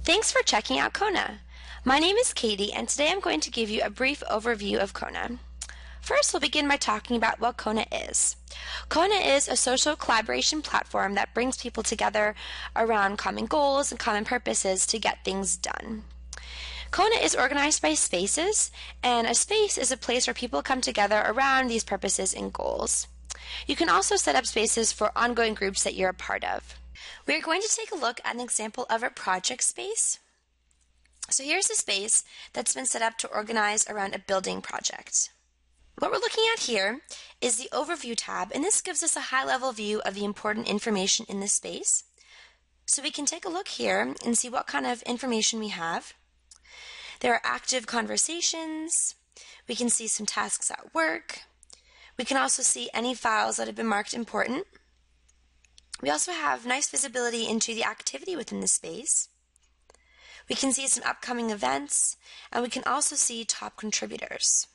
Thanks for checking out Kona. My name is Katie, and today I'm going to give you a brief overview of Kona. First, we'll begin by talking about what Kona is. Kona is a social collaboration platform that brings people together around common goals and common purposes to get things done. Kona is organized by spaces, and a space is a place where people come together around these purposes and goals. You can also set up spaces for ongoing groups that you're a part of. We're going to take a look at an example of a project space. So here's a space that's been set up to organize around a building project. What we're looking at here is the Overview tab, and this gives us a high-level view of the important information in this space. So we can take a look here and see what kind of information we have. There are active conversations. We can see some tasks at work. We can also see any files that have been marked important. We also have nice visibility into the activity within the space. We can see some upcoming events, and we can also see top contributors.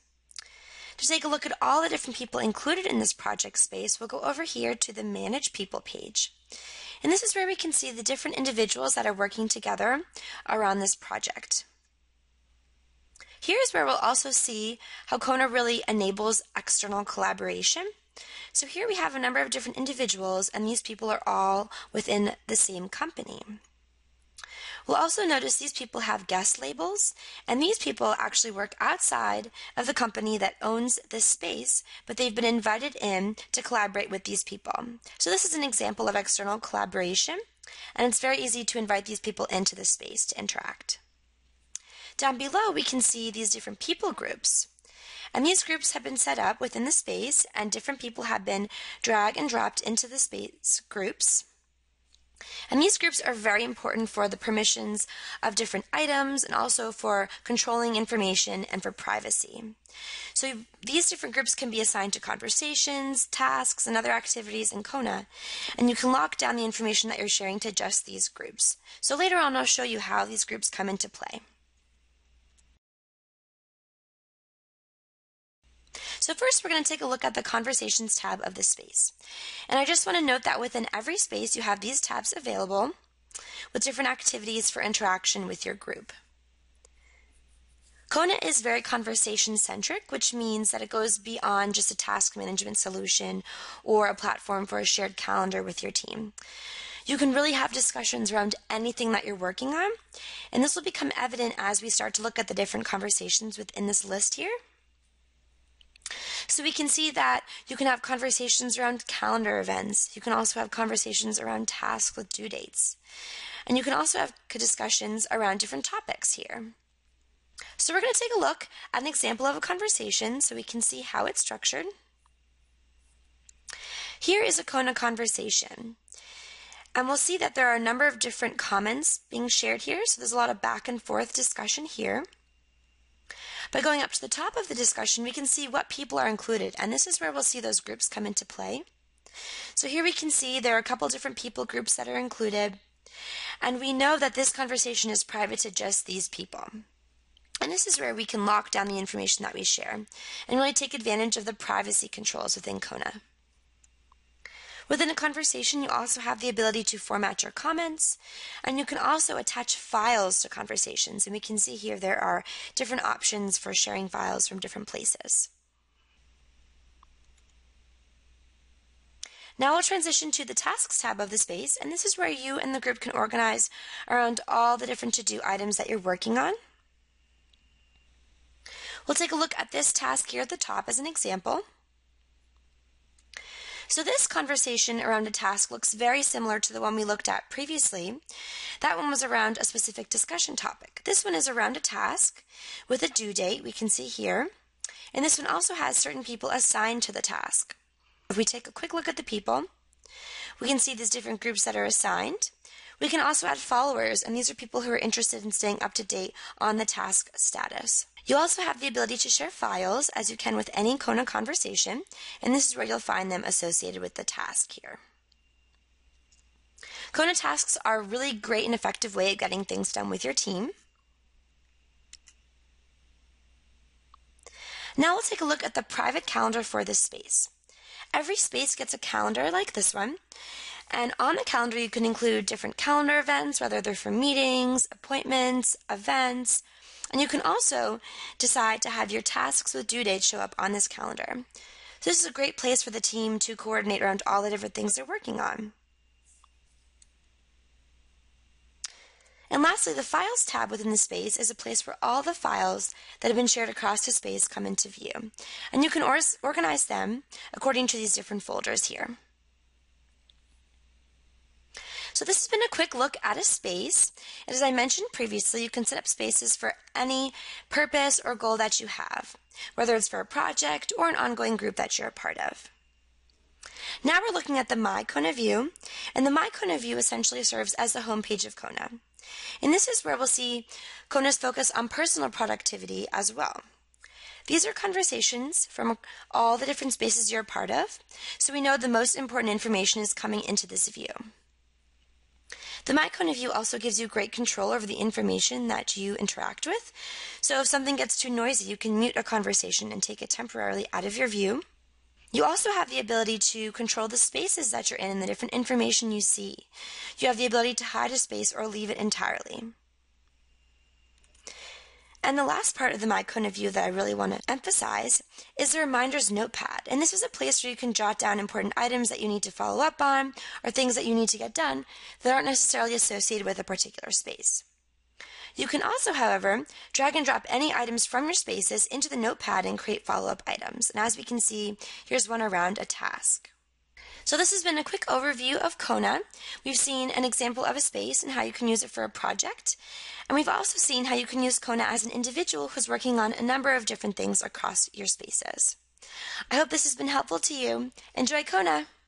To take a look at all the different people included in this project space, we'll go over here to the Manage People page. And this is where we can see the different individuals that are working together around this project. Here's where we'll also see how Kona really enables external collaboration. So here we have a number of different individuals, and these people are all within the same company. We'll also notice these people have guest labels, and these people actually work outside of the company that owns this space, but they've been invited in to collaborate with these people. So this is an example of external collaboration, and it's very easy to invite these people into the space to interact. Down below, we can see these different people groups. And these groups have been set up within the space, and different people have been drag and dropped into the space groups. And these groups are very important for the permissions of different items and also for controlling information and for privacy. So these different groups can be assigned to conversations, tasks, and other activities in Kona, and you can lock down the information that you're sharing to just these groups. So later on, I'll show you how these groups come into play. So first, we're going to take a look at the Conversations tab of the space. And I just want to note that within every space, you have these tabs available with different activities for interaction with your group. Kona is very conversation-centric, which means that it goes beyond just a task management solution or a platform for a shared calendar with your team. You can really have discussions around anything that you're working on, and this will become evident as we start to look at the different conversations within this list here. So we can see that you can have conversations around calendar events. You can also have conversations around tasks with due dates. And you can also have discussions around different topics here. So we're going to take a look at an example of a conversation so we can see how it's structured. Here is a Kona conversation. And we'll see that there are a number of different comments being shared here. So there's a lot of back and forth discussion here. By going up to the top of the discussion, we can see what people are included, and this is where we'll see those groups come into play. So here we can see there are a couple different people groups that are included, and we know that this conversation is private to just these people. And this is where we can lock down the information that we share and really take advantage of the privacy controls within Kona. Within a conversation, you also have the ability to format your comments, and you can also attach files to conversations. And we can see here there are different options for sharing files from different places. Now we'll transition to the Tasks tab of the space, and this is where you and the group can organize around all the different to-do items that you're working on. We'll take a look at this task here at the top as an example. So this conversation around a task looks very similar to the one we looked at previously. That one was around a specific discussion topic. This one is around a task with a due date, we can see here. And this one also has certain people assigned to the task. If we take a quick look at the people, we can see these different groups that are assigned. We can also add followers, and these are people who are interested in staying up to date on the task status. You also have the ability to share files, as you can with any Kona conversation, and this is where you'll find them associated with the task here. Kona tasks are a really great and effective way of getting things done with your team. Now we'll take a look at the private calendar for this space. Every space gets a calendar like this one, And on the calendar, you can include different calendar events, whether they're for meetings, appointments, events. And you can also decide to have your tasks with due dates show up on this calendar. So this is a great place for the team to coordinate around all the different things they're working on. And lastly, the Files tab within the space is a place where all the files that have been shared across the space come into view. And you can organize them according to these different folders here. So this has been a quick look at a space. And as I mentioned previously, you can set up spaces for any purpose or goal that you have, whether it's for a project or an ongoing group that you're a part of. Now we're looking at the My Kona view, and the My Kona view essentially serves as the homepage of Kona. And this is where we'll see Kona's focus on personal productivity as well. These are conversations from all the different spaces you're a part of, so we know the most important information is coming into this view. The My Kona view also gives you great control over the information that you interact with. So if something gets too noisy, you can mute a conversation and take it temporarily out of your view. You also have the ability to control the spaces that you're in and the different information you see. You have the ability to hide a space or leave it entirely. And the last part of the My Kona view that I really want to emphasize is the Reminders notepad. And this is a place where you can jot down important items that you need to follow up on or things that you need to get done that aren't necessarily associated with a particular space. You can also, however, drag and drop any items from your spaces into the notepad and create follow-up items. And as we can see, here's one around a task. So this has been a quick overview of Kona. We've seen an example of a space and how you can use it for a project. And we've also seen how you can use Kona as an individual who's working on a number of different things across your spaces. I hope this has been helpful to you. Enjoy Kona!